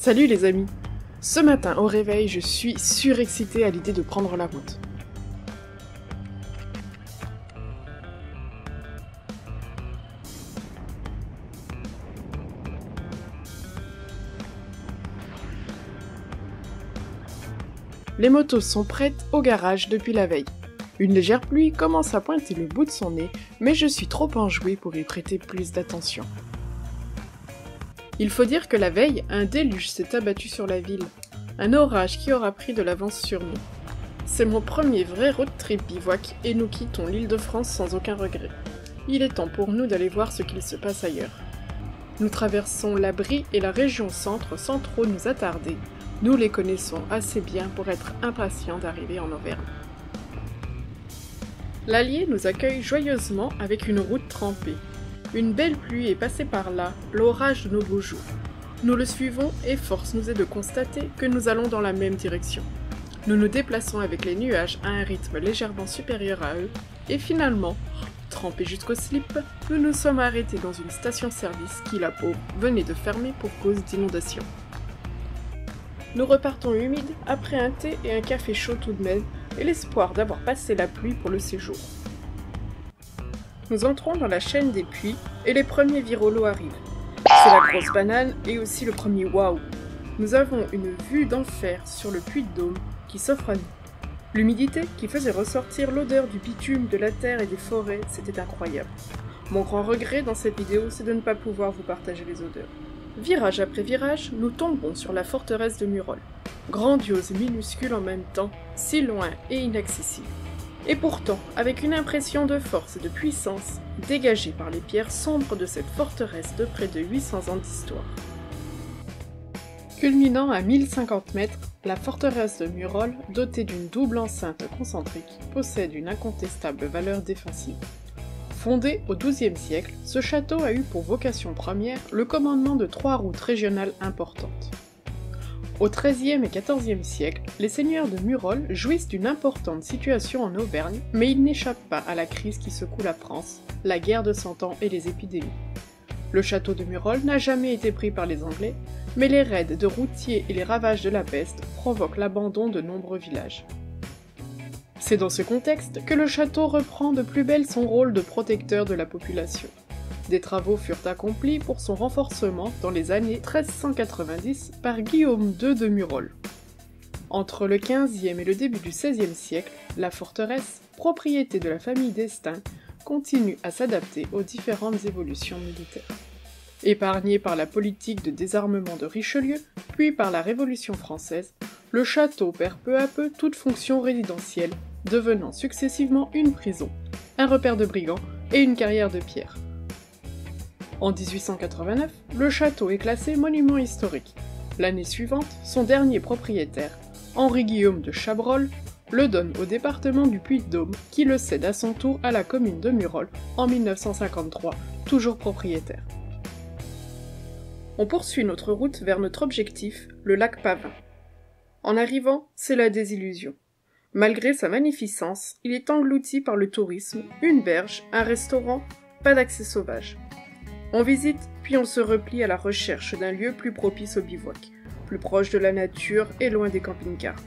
Salut les amis! Ce matin au réveil, je suis surexcitée à l'idée de prendre la route. Les motos sont prêtes au garage depuis la veille. Une légère pluie commence à pointer le bout de son nez, mais je suis trop enjouée pour y prêter plus d'attention. Il faut dire que la veille, un déluge s'est abattu sur la ville. Un orage qui aura pris de l'avance sur nous. C'est mon premier vrai road trip bivouac et nous quittons l'Île-de-France sans aucun regret. Il est temps pour nous d'aller voir ce qu'il se passe ailleurs. Nous traversons la Brie et la région centre sans trop nous attarder. Nous les connaissons assez bien pour être impatients d'arriver en Auvergne. L'Allier nous accueille joyeusement avec une route trempée. Une belle pluie est passée par là, l'orage de nos beaux jours. Nous le suivons et force nous est de constater que nous allons dans la même direction. Nous nous déplaçons avec les nuages à un rythme légèrement supérieur à eux, et finalement, trempés jusqu'au slip, nous nous sommes arrêtés dans une station-service qui, la pauvre, venait de fermer pour cause d'inondation. Nous repartons humides après un thé et un café chaud tout de même, et l'espoir d'avoir passé la pluie pour le séjour. Nous entrons dans la chaîne des puits et les premiers virolos arrivent. C'est la grosse banane et aussi le premier waouh. Nous avons une vue d'enfer sur le puits de Dôme qui s'offre à nous. L'humidité qui faisait ressortir l'odeur du bitume, de la terre et des forêts, c'était incroyable. Mon grand regret dans cette vidéo, c'est de ne pas pouvoir vous partager les odeurs. Virage après virage, nous tombons sur la forteresse de Murol. Grandiose et minuscule en même temps, si loin et inaccessible. Et pourtant, avec une impression de force et de puissance, dégagée par les pierres sombres de cette forteresse de près de 800 ans d'histoire. Culminant à 1050 mètres, la forteresse de Murol, dotée d'une double enceinte concentrique, possède une incontestable valeur défensive. Fondé au XIIe siècle, ce château a eu pour vocation première le commandement de 3 routes régionales importantes. Au XIIIe et XIVe siècle, les seigneurs de Murol jouissent d'une importante situation en Auvergne, mais ils n'échappent pas à la crise qui secoue la France, la guerre de Cent Ans et les épidémies. Le château de Murol n'a jamais été pris par les Anglais, mais les raids de routiers et les ravages de la peste provoquent l'abandon de nombreux villages. C'est dans ce contexte que le château reprend de plus belle son rôle de protecteur de la population. Des travaux furent accomplis pour son renforcement dans les années 1390 par Guillaume II de Murol. Entre le XVe et le début du XVIe siècle, la forteresse, propriété de la famille d'Estaing, continue à s'adapter aux différentes évolutions militaires. Épargné par la politique de désarmement de Richelieu, puis par la Révolution française, le château perd peu à peu toute fonction résidentielle, devenant successivement une prison, un repère de brigands et une carrière de pierre. En 1889, le château est classé monument historique. L'année suivante, son dernier propriétaire, Henri-Guillaume de Chabrol, le donne au département du Puy-de-Dôme, qui le cède à son tour à la commune de Murol en 1953, toujours propriétaire. On poursuit notre route vers notre objectif, le lac Pavin. En arrivant, c'est la désillusion. Malgré sa magnificence, il est englouti par le tourisme, une berge, un restaurant, pas d'accès sauvage. On visite, puis on se replie à la recherche d'un lieu plus propice au bivouac, plus proche de la nature et loin des camping-cars.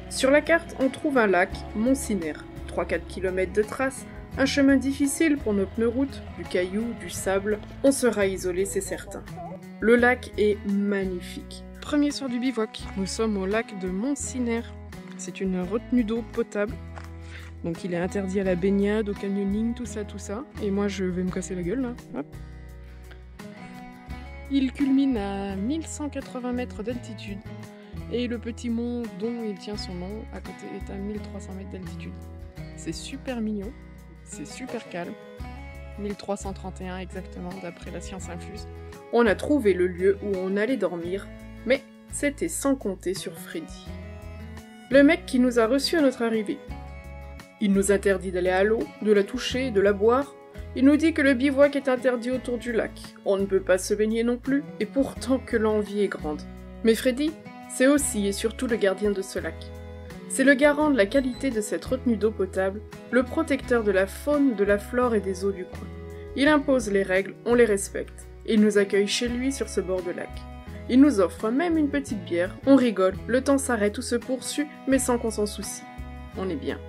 Sur la carte, on trouve un lac, Mont-Sinaire, 3-4 km de traces, un chemin difficile pour nos pneus routes, du caillou, du sable, on sera isolé, c'est certain. Le lac est magnifique. Premier soir du bivouac, nous sommes au lac de Mont-Sinaire. C'est une retenue d'eau potable. Donc il est interdit à la baignade, au canyoning, tout ça. Et moi je vais me casser la gueule là. Hop. Il culmine à 1180 mètres d'altitude. Et le petit mont dont il tient son nom, à côté, est à 1300 mètres d'altitude. C'est super mignon, c'est super calme. 1331 exactement, d'après la science infuse. On a trouvé le lieu où on allait dormir, mais c'était sans compter sur Freddy. Le mec qui nous a reçus à notre arrivée. Il nous interdit d'aller à l'eau, de la toucher, de la boire. Il nous dit que le bivouac est interdit autour du lac. On ne peut pas se baigner non plus, et pourtant que l'envie est grande. Mais Freddy, c'est aussi et surtout le gardien de ce lac. C'est le garant de la qualité de cette retenue d'eau potable, le protecteur de la faune, de la flore et des eaux du coin. Il impose les règles, on les respecte, et il nous accueille chez lui sur ce bord de lac. Ils nous offrent même une petite bière, on rigole, le temps s'arrête ou se poursuit, mais sans qu'on s'en soucie. On est bien.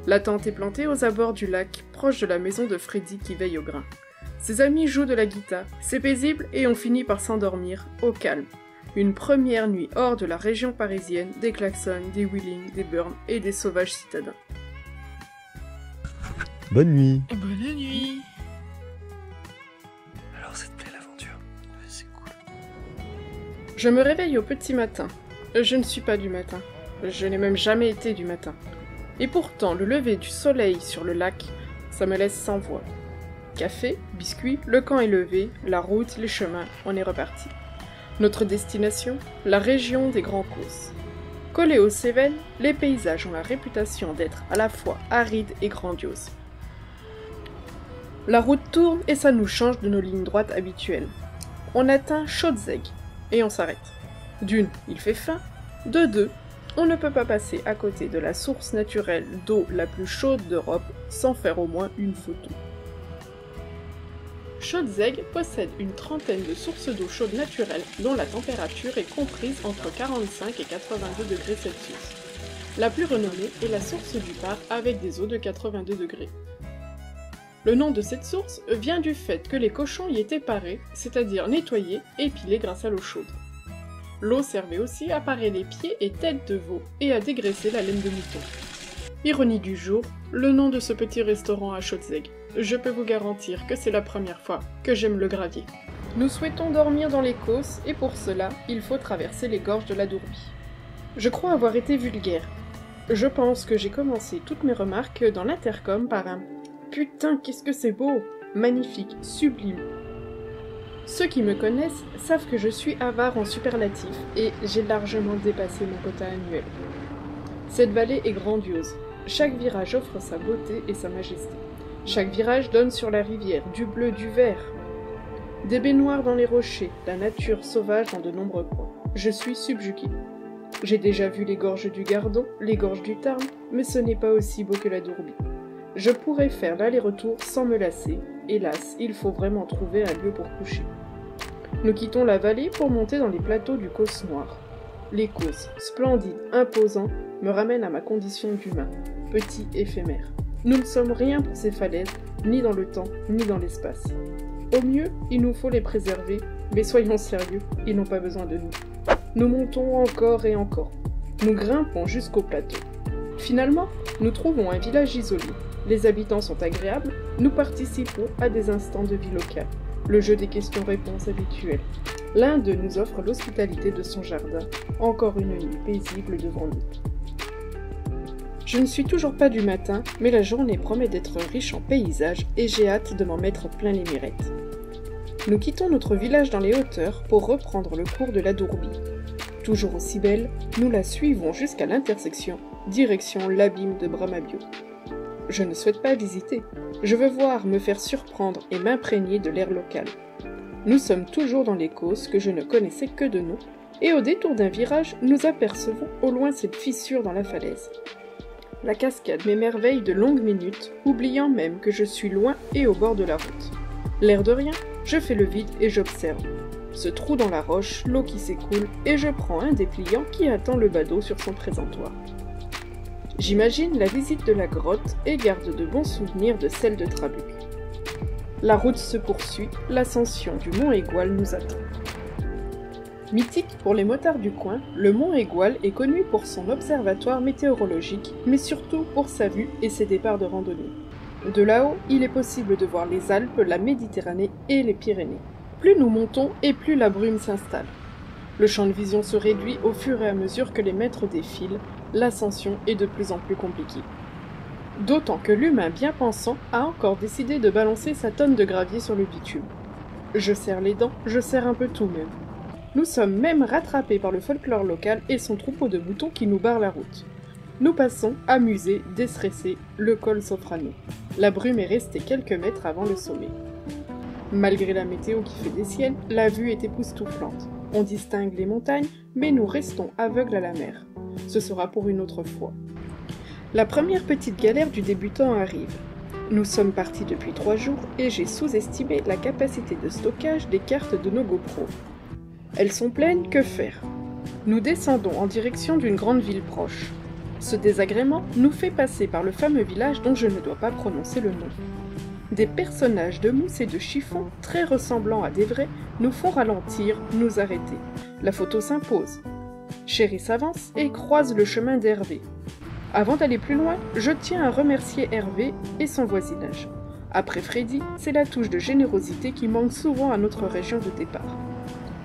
La tente est plantée aux abords du lac, proche de la maison de Freddy qui veille au grain. Ses amis jouent de la guitare, c'est paisible et on finit par s'endormir, au calme. Une première nuit hors de la région parisienne, des klaxons, des wheelings, des burns et des sauvages citadins. Bonne nuit. Bonne nuit. Alors ça te plaît l'aventure? C'est cool. Je me réveille au petit matin. Je ne suis pas du matin. Je n'ai même jamais été du matin. Et pourtant, le lever du soleil sur le lac, ça me laisse sans voix. Café, biscuits, le camp est levé, la route, les chemins, on est reparti. Notre destination, la région des Grands Causses. Collés aux Cévennes, les paysages ont la réputation d'être à la fois arides et grandioses. La route tourne et ça nous change de nos lignes droites habituelles. On atteint Schötzegg et on s'arrête. D'une, il fait faim. De deux, on ne peut pas passer à côté de la source naturelle d'eau la plus chaude d'Europe sans faire au moins une photo. Schötzegg possède une trentaine de sources d'eau chaude naturelles dont la température est comprise entre 45 et 82 degrés Celsius. La plus renommée est la source du Par avec des eaux de 82 degrés. Le nom de cette source vient du fait que les cochons y étaient parés, c'est-à-dire nettoyés et pilés grâce à l'eau chaude. L'eau servait aussi à parer les pieds et têtes de veau et à dégraisser la laine de mouton. Ironie du jour, le nom de ce petit restaurant à Schötzegg. Je peux vous garantir que c'est la première fois que j'aime le gravier. Nous souhaitons dormir dans les Causses et pour cela, il faut traverser les gorges de la Dourbie. Je crois avoir été vulgaire. Je pense que j'ai commencé toutes mes remarques dans l'intercom par un « Putain, qu'est-ce que c'est beau ! Magnifique, sublime !» Ceux qui me connaissent savent que je suis avare en superlatifs et j'ai largement dépassé mon quota annuel. Cette vallée est grandiose. Chaque virage offre sa beauté et sa majesté. Chaque virage donne sur la rivière, du bleu, du vert. Des baignoires dans les rochers, la nature sauvage dans de nombreux coins. Je suis subjugué. J'ai déjà vu les gorges du Gardon, les gorges du Tarn, mais ce n'est pas aussi beau que la Dourbie. Je pourrais faire l'aller-retour sans me lasser. Hélas, il faut vraiment trouver un lieu pour coucher. Nous quittons la vallée pour monter dans les plateaux du Causse Noir. Les Causses, splendides, imposants, me ramènent à ma condition d'humain, petit, éphémère. Nous ne sommes rien pour ces falaises, ni dans le temps, ni dans l'espace. Au mieux, il nous faut les préserver, mais soyons sérieux, ils n'ont pas besoin de nous. Nous montons encore et encore. Nous grimpons jusqu'au plateau. Finalement, nous trouvons un village isolé. Les habitants sont agréables, nous participons à des instants de vie locale. Le jeu des questions-réponses habituel. L'un d'eux nous offre l'hospitalité de son jardin. Encore une nuit paisible devant nous. Je ne suis toujours pas du matin, mais la journée promet d'être riche en paysages et j'ai hâte de m'en mettre plein les mirettes. Nous quittons notre village dans les hauteurs pour reprendre le cours de la Dourbie. Toujours aussi belle, nous la suivons jusqu'à l'intersection, direction l'abîme de Bramabio. Je ne souhaite pas visiter, je veux voir, me faire surprendre et m'imprégner de l'air local. Nous sommes toujours dans les Causses que je ne connaissais que de nom, et au détour d'un virage, nous apercevons au loin cette fissure dans la falaise. La cascade m'émerveille de longues minutes, oubliant même que je suis loin et au bord de la route. L'air de rien, je fais le vide et j'observe. Ce trou dans la roche, l'eau qui s'écoule, et je prends un dépliant qui attend le badaud sur son présentoir. J'imagine la visite de la grotte et garde de bons souvenirs de celle de Trabuc. La route se poursuit, l'ascension du mont Aigoual nous attend. Mythique pour les motards du coin, le mont Aigoual est connu pour son observatoire météorologique, mais surtout pour sa vue et ses départs de randonnée. De là-haut, il est possible de voir les Alpes, la Méditerranée et les Pyrénées. Plus nous montons et plus la brume s'installe. Le champ de vision se réduit au fur et à mesure que les mètres défilent, l'ascension est de plus en plus compliquée. D'autant que l'humain bien pensant a encore décidé de balancer sa tonne de gravier sur le bitume. Je serre les dents, je serre un peu tout même. Nous sommes même rattrapés par le folklore local et son troupeau de moutons qui nous barre la route. Nous passons, amusés, déstressés, le col s'offre à nous. La brume est restée quelques mètres avant le sommet. Malgré la météo qui fait des siennes, la vue est époustouflante. On distingue les montagnes, mais nous restons aveugles à la mer. Ce sera pour une autre fois. La première petite galère du débutant arrive. Nous sommes partis depuis 3 jours et j'ai sous-estimé la capacité de stockage des cartes de nos GoPro. Elles sont pleines, que faire? Nous descendons en direction d'une grande ville proche. Ce désagrément nous fait passer par le fameux village dont je ne dois pas prononcer le nom. Des personnages de mousse et de chiffon, très ressemblants à des vrais, nous font ralentir, nous arrêter. La photo s'impose. Chéri s'avance et croise le chemin d'Hervé. Avant d'aller plus loin, je tiens à remercier Hervé et son voisinage. Après Freddy, c'est la touche de générosité qui manque souvent à notre région de départ.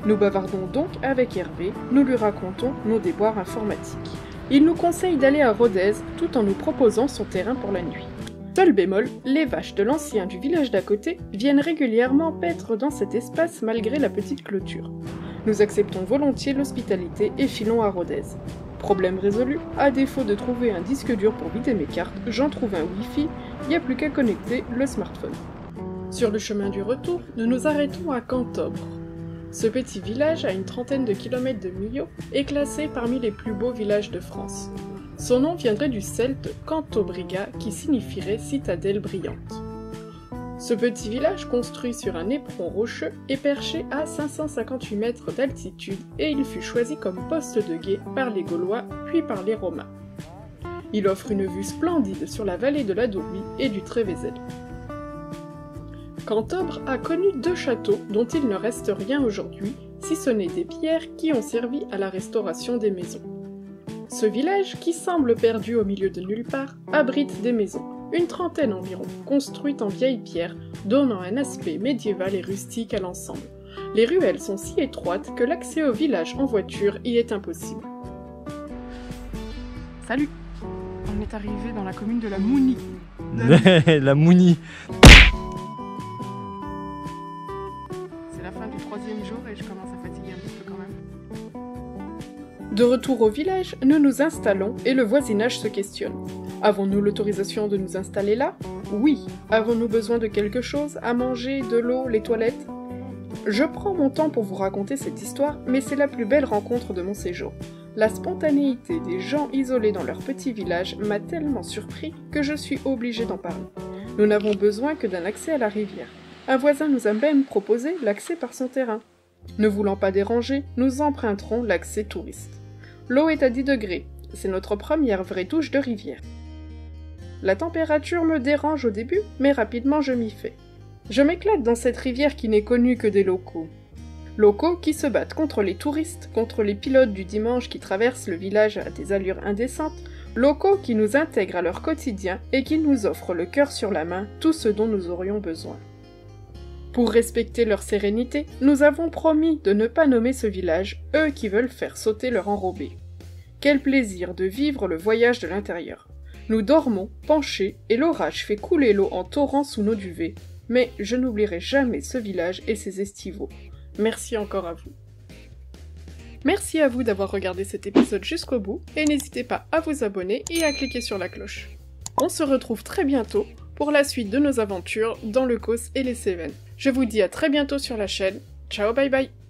Nous bavardons donc avec Hervé, nous lui racontons nos déboires informatiques. Il nous conseille d'aller à Rodez tout en nous proposant son terrain pour la nuit. Seul bémol, les vaches de l'ancien du village d'à côté viennent régulièrement paître dans cet espace malgré la petite clôture. Nous acceptons volontiers l'hospitalité et filons à Rodez. Problème résolu, à défaut de trouver un disque dur pour vider mes cartes, j'en trouve un Wi-Fi, il n'y a plus qu'à connecter le smartphone. Sur le chemin du retour, nous nous arrêtons à Cantobre. Ce petit village, à une trentaine de kilomètres de Millau, est classé parmi les plus beaux villages de France. Son nom viendrait du celte Cantobriga, qui signifierait citadelle brillante. Ce petit village, construit sur un éperon rocheux, est perché à 558 mètres d'altitude et il fut choisi comme poste de guet par les Gaulois puis par les Romains. Il offre une vue splendide sur la vallée de la Dourbie et du Trévézel. Cantobre a connu 2 châteaux dont il ne reste rien aujourd'hui, si ce n'est des pierres qui ont servi à la restauration des maisons. Ce village, qui semble perdu au milieu de nulle part, abrite des maisons, une trentaine environ, construites en vieille pierre, donnant un aspect médiéval et rustique à l'ensemble. Les ruelles sont si étroites que l'accès au village en voiture y est impossible. Salut! On est arrivé dans la commune de la Mounie. La Mounie. C'est la fin du 3e jour et je commence à fatiguer un petit peu quand même. De retour au village, nous nous installons et le voisinage se questionne. Avons-nous l'autorisation de nous installer là? Oui. Avons-nous besoin de quelque chose? À manger, de l'eau, les toilettes? Je prends mon temps pour vous raconter cette histoire, mais c'est la plus belle rencontre de mon séjour. La spontanéité des gens isolés dans leur petit village m'a tellement surpris que je suis obligée d'en parler. Nous n'avons besoin que d'un accès à la rivière. Un voisin nous a même proposé l'accès par son terrain. Ne voulant pas déranger, nous emprunterons l'accès touriste. L'eau est à 10 degrés, c'est notre première vraie touche de rivière. La température me dérange au début, mais rapidement je m'y fais. Je m'éclate dans cette rivière qui n'est connue que des locaux. Locaux qui se battent contre les touristes, contre les pilotes du dimanche qui traversent le village à des allures indécentes, locaux qui nous intègrent à leur quotidien et qui nous offrent le cœur sur la main tout ce dont nous aurions besoin. Pour respecter leur sérénité, nous avons promis de ne pas nommer ce village, eux qui veulent faire sauter leur enrobé. Quel plaisir de vivre le voyage de l'intérieur. Nous dormons, penchés, et l'orage fait couler l'eau en torrent sous nos duvets. Mais je n'oublierai jamais ce village et ses estivaux. Merci encore à vous. Merci à vous d'avoir regardé cet épisode jusqu'au bout, et n'hésitez pas à vous abonner et à cliquer sur la cloche. On se retrouve très bientôt pour la suite de nos aventures dans le Causse et les Cévennes. Je vous dis à très bientôt sur la chaîne. Ciao, bye bye!